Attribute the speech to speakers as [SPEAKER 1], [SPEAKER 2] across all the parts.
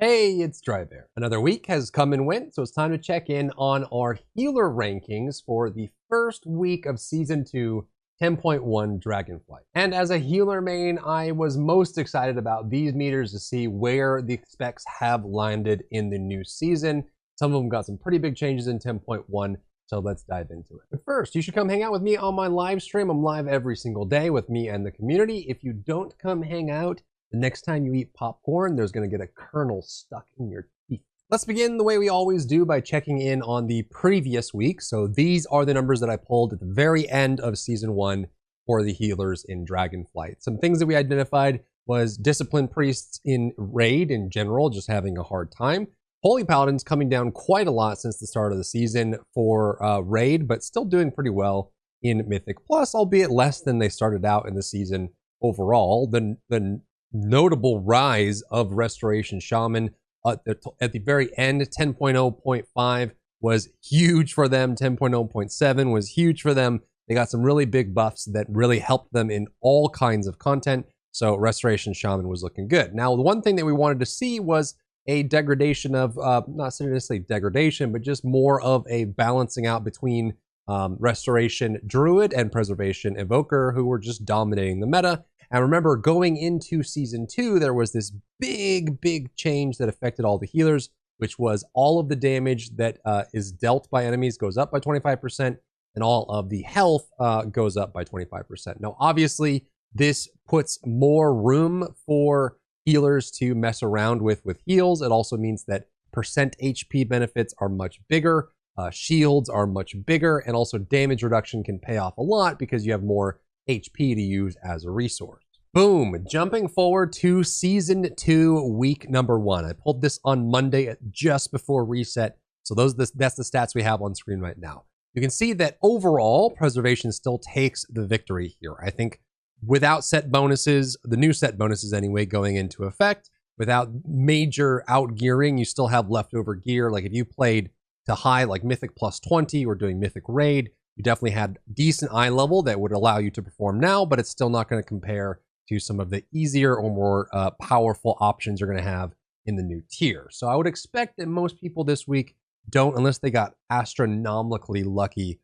[SPEAKER 1] Hey, it's Drybear. Another week has come and went, so it's time to check in on our healer rankings for the first week of Season 2, 10.1 Dragonflight. And as a healer main, I was most excited about these meters to see where the specs have landed in the new season. Some of them got some pretty big changes in 10.1, so let's dive into it. But first, you should come hang out with me on my live stream. I'm live every single day with me and the community. If you don't come hang out, the next time you eat popcorn, there's going to get a kernel stuck in your teeth. Let's begin the way we always do by checking in on the previous week. So these are the numbers that I pulled at the very end of Season 1 for the healers in Dragonflight. Some things that we identified was Disciplined Priests in Raid in general, just having a hard time. Holy Paladins coming down quite a lot since the start of the season for Raid, but still doing pretty well in Mythic Plus, albeit less than they started out in the season overall. The notable rise of Restoration Shaman at the very end. 10.0.5 was huge for them. 10.0.7 was huge for them. They got some really big buffs that really helped them in all kinds of content. So Restoration Shaman was looking good. Now, the one thing that we wanted to see was a degradation of, not necessarily degradation, but just more of a balancing out between Restoration Druid and Preservation Evoker, who were just dominating the meta. And remember, going into Season 2, there was this big change that affected all the healers, which was all of the damage that is dealt by enemies goes up by 25%, and all of the health goes up by 25%. Now, obviously, this puts more room for healers to mess around with heals. It also means that percent HP benefits are much bigger, shields are much bigger, and also damage reduction can pay off a lot because you have more HP to use as a resource. Boom, jumping forward to Season 2, week number 1. I pulled this on Monday just before reset, so that's the stats we have on screen right now. You can see that overall, Preservation still takes the victory here. I think without set bonuses, the new set bonuses anyway, going into effect, without major outgearing, you still have leftover gear. Like if you played to high, like Mythic plus 20 or doing Mythic Raid, you definitely had decent eye level that would allow you to perform now, but it's still not going to compare to some of the easier or more powerful options you're going to have in the new tier. So I would expect that most people this week don't, unless they got astronomically lucky,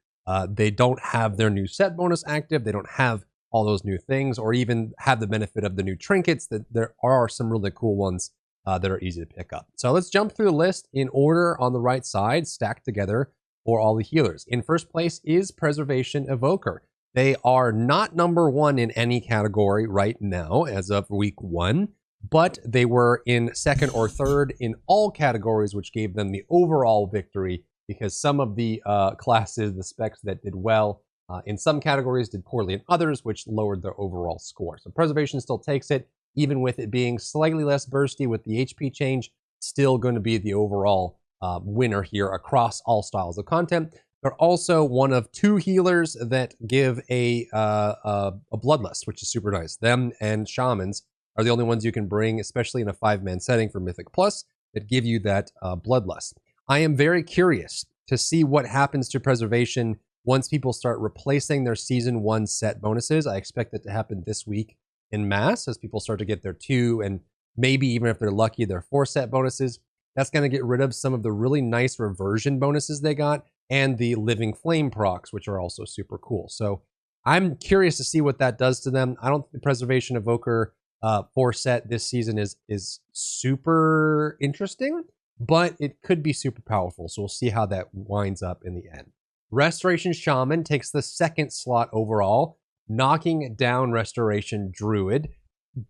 [SPEAKER 1] they don't have their new set bonus active, they don't have all those new things, or even have the benefit of the new trinkets. That there are some really cool ones that are easy to pick up. So let's jump through the list in order on the right side, stacked together for all the healers. In first place is Preservation Evoker. They are not number 1 in any category right now as of week 1, but they were in second or third in all categories, which gave them the overall victory because some of the classes, the specs that did well in some categories did poorly in others, which lowered their overall score. So Preservation still takes it, even with it being slightly less bursty with the HP change, still going to be the overall winner here across all styles of content. They're also one of 2 healers that give a bloodlust, which is super nice. Them and Shamans are the only ones you can bring, especially in a 5-man setting for Mythic Plus, that give you that bloodlust. I am very curious to see what happens to Preservation once people start replacing their Season 1 set bonuses. I expect that to happen this week in mass as people start to get their 2 and maybe even if they're lucky, their 4 set bonuses. That's going to get rid of some of the really nice reversion bonuses they got and the Living Flame procs, which are also super cool. So I'm curious to see what that does to them. I don't think the Preservation Evoker 4 set this season is super interesting, but it could be super powerful. So we'll see how that winds up in the end. Restoration Shaman takes the 2nd slot overall, knocking down Restoration Druid.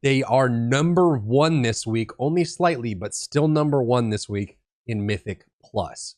[SPEAKER 1] They are number 1 this week, only slightly, but still number 1 this week in Mythic Plus.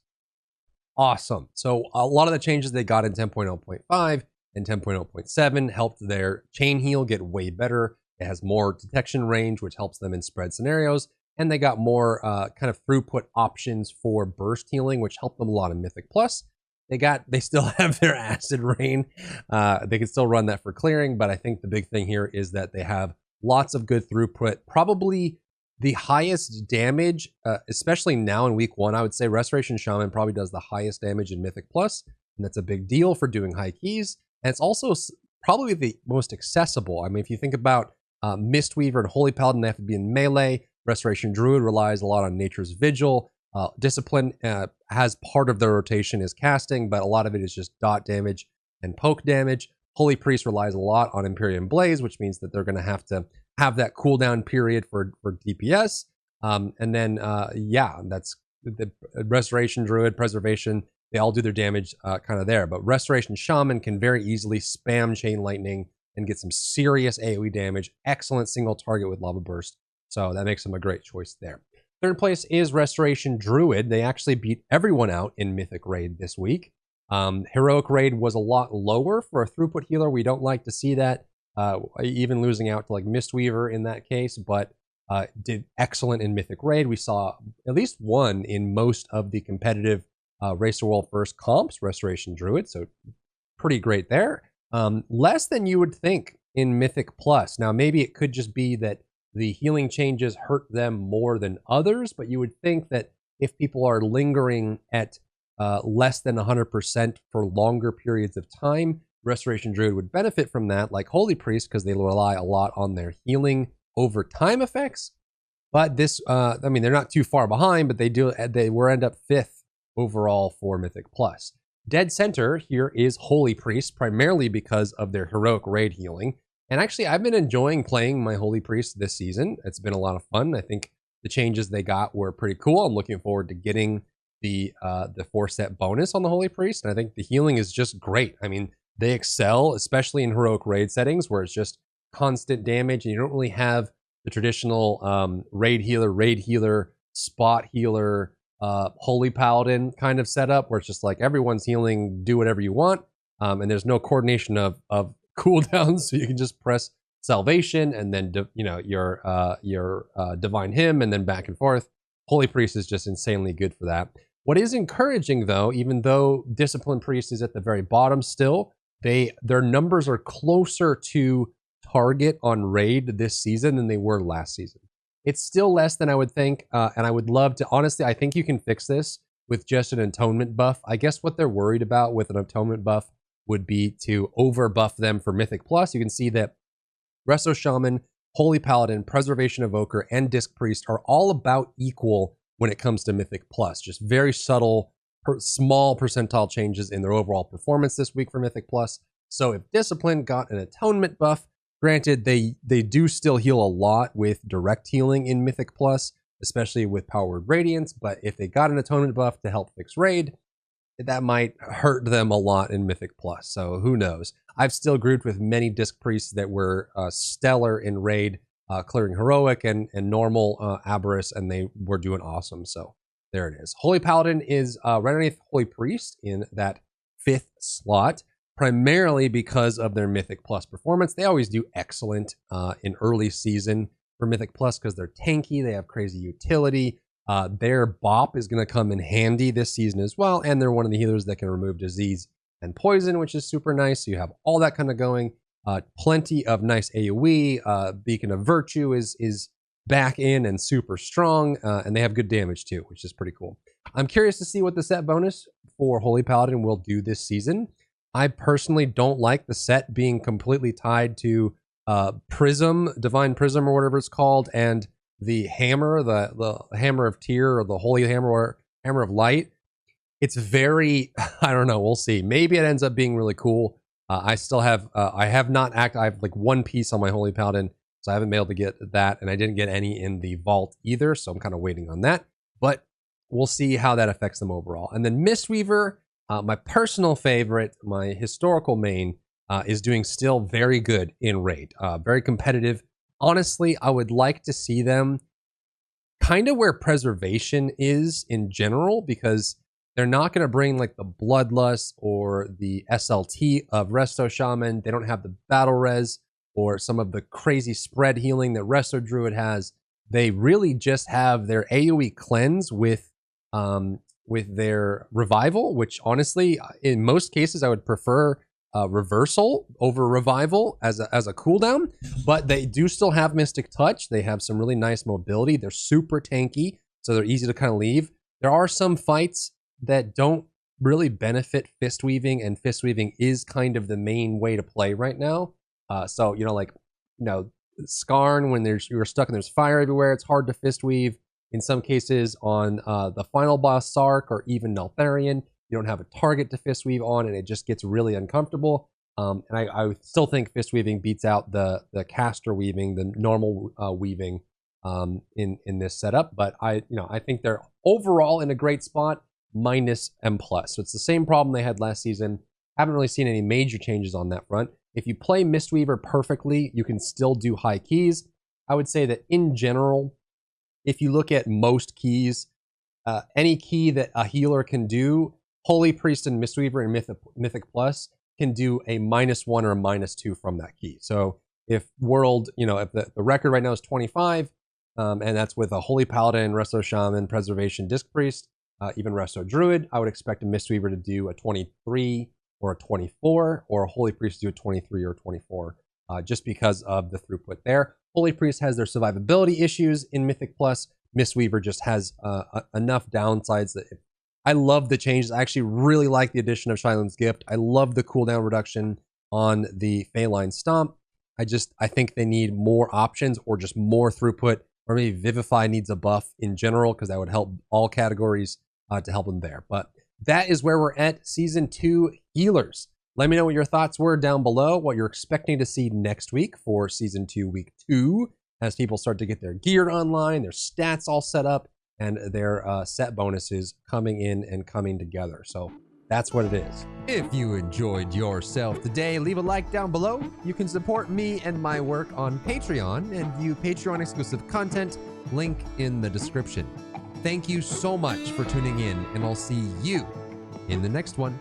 [SPEAKER 1] Awesome. So a lot of the changes they got in 10.0.5 and 10.0.7 helped their chain heal get way better. It has more detection range, which helps them in spread scenarios. And they got more kind of throughput options for burst healing, which helped them a lot in Mythic Plus. They still have their Acid Rain. They can still run that for clearing, but I think the big thing here is that they have lots of good throughput. Probably the highest damage, especially now in week 1, I would say Restoration Shaman probably does the highest damage in Mythic Plus, and that's a big deal for doing high keys. And it's also probably the most accessible. I mean, if you think about Mistweaver and Holy Paladin, they have to be in melee. Restoration Druid relies a lot on Nature's Vigil. Discipline has part of their rotation is casting, but a lot of it is just dot damage and poke damage. Holy Priest relies a lot on Empyrean Blaze, which means that they're going to have that cooldown period for DPS. And then, that's the Restoration Druid, Preservation. They all do their damage kind of there. But Restoration Shaman can very easily spam Chain Lightning and get some serious AoE damage. Excellent single target with Lava Burst. So that makes them a great choice there. Third place is Restoration Druid. They actually beat everyone out in Mythic Raid this week. Heroic Raid was a lot lower for a throughput healer. We don't like to see that, even losing out to like Mistweaver in that case, but did excellent in Mythic Raid. We saw at least one in most of the competitive Race to World First comps, Restoration Druid, so pretty great there. Less than you would think in Mythic Plus. Now, maybe it could just be that the healing changes hurt them more than others, but you would think that if people are lingering at less than 100% for longer periods of time, Restoration Druid would benefit from that, like Holy Priest, because they rely a lot on their healing over time effects. But this, I mean, they're not too far behind, but they were end up 5th overall for Mythic Plus. Dead center here is Holy Priest, primarily because of their Heroic Raid healing. And actually, I've been enjoying playing my Holy Priest this season. It's been a lot of fun. I think the changes they got were pretty cool. I'm looking forward to getting the 4-set bonus on the Holy Priest. And I think the healing is just great. I mean, they excel, especially in Heroic Raid settings where it's just constant damage and you don't really have the traditional raid healer, spot healer, Holy Paladin kind of setup where it's just like everyone's healing, do whatever you want. And there's no coordination of cooldowns, so you can just press Salvation and then your Divine Hymn and then back and forth. Holy Priest is just insanely good for that. What is encouraging though, even though Discipline Priest is at the very bottom still, their numbers are closer to target on raid this season than they were last season. It's still less than I would think, and I would love to, honestly, I think you can fix this with just an atonement buff. I guess what they're worried about with an atonement buff would be to over buff them for Mythic Plus. You can see that Resto Shaman, Holy Paladin, Preservation Evoker, and Disc Priest are all about equal when it comes to Mythic Plus. Just very subtle, small percentile changes in their overall performance this week for Mythic Plus. So if Discipline got an atonement buff, granted, they do still heal a lot with direct healing in Mythic Plus, especially with Powered Radiance, but if they got an atonement buff to help fix raid, that might hurt them a lot in Mythic Plus, so who knows. I've still grouped with many Disc Priests that were stellar in raid, clearing Heroic and normal Aberrus, and they were doing awesome, so there it is. Holy Paladin is right underneath Holy Priest in that 5th slot, primarily because of their Mythic Plus performance. They always do excellent in early season for Mythic Plus because they're tanky, they have crazy utility. Their bop is going to come in handy this season as well, and they're one of the healers that can remove disease and poison, which is super nice. So you have all that kind of going. Plenty of nice AoE. Beacon of Virtue is back in and super strong, and they have good damage too, which is pretty cool. I'm curious to see what the set bonus for Holy Paladin will do this season. I personally don't like the set being completely tied to Prism, Divine Prism or whatever it's called, and the hammer, the Hammer of Tyr or the Holy Hammer or Hammer of Light. It's very, I don't know, we'll see. Maybe it ends up being really cool. I still have, I have like one piece on my Holy Paladin, so I haven't been able to get that, and I didn't get any in the vault either, so I'm kind of waiting on that. But we'll see how that affects them overall. And then Mistweaver, my personal favorite, my historical main, is doing still very good in raid. Very competitive. Honestly, I would like to see them kind of where Preservation is in general, because they're not going to bring like the Bloodlust or the SLT of Resto Shaman. They don't have the Battle Res or some of the crazy spread healing that Resto Druid has. They really just have their AoE cleanse with their Revival, which honestly, in most cases, I would prefer Reversal over Revival as a cooldown, but they do still have Mystic Touch. They have some really nice mobility. They're super tanky, so they're easy to kind of leave. There are some fights that don't really benefit Fist Weaving, and Fist Weaving is kind of the main way to play right now. So, Skarn, when you're stuck and there's fire everywhere, it's hard to fist weave. In some cases, on the final boss Sark or even Neltharion, you don't have a target to fist weave on, and it just gets really uncomfortable. And I still think fist weaving beats out the caster weaving, the normal weaving in this setup. But I think they're overall in a great spot, minus M+. So it's the same problem they had last season. Haven't really seen any major changes on that front. If you play Mistweaver perfectly, you can still do high keys. I would say that in general, if you look at most keys, any key that a healer can do, Holy Priest and Mistweaver and Mythic Plus can do a -1 or a -2 from that key. So if world, if the record right now is 25, and that's with a Holy Paladin, Resto Shaman, Preservation, Disc Priest, even Resto Druid, I would expect a Mistweaver to do a 23 or a 24, or a Holy Priest to do a 23 or 24, just because of the throughput there. Holy Priest has their survivability issues in Mythic Plus. Mistweaver just has enough downsides that I love the changes. I actually really like the addition of Shailen's Gift. I love the cooldown reduction on the Phaline Stomp. I think they need more options or just more throughput, or maybe Vivify needs a buff in general, because that would help all categories to help them there. But that is where we're at Season 2 Healers. Let me know what your thoughts were down below, what you're expecting to see next week for Season 2, Week 2, as people start to get their gear online, their stats all set up, and their set bonuses coming in and coming together. So that's what it is. If you enjoyed yourself today, leave a like down below. You can support me and my work on Patreon and view Patreon exclusive content, link in the description. Thank you so much for tuning in, and I'll see you in the next one.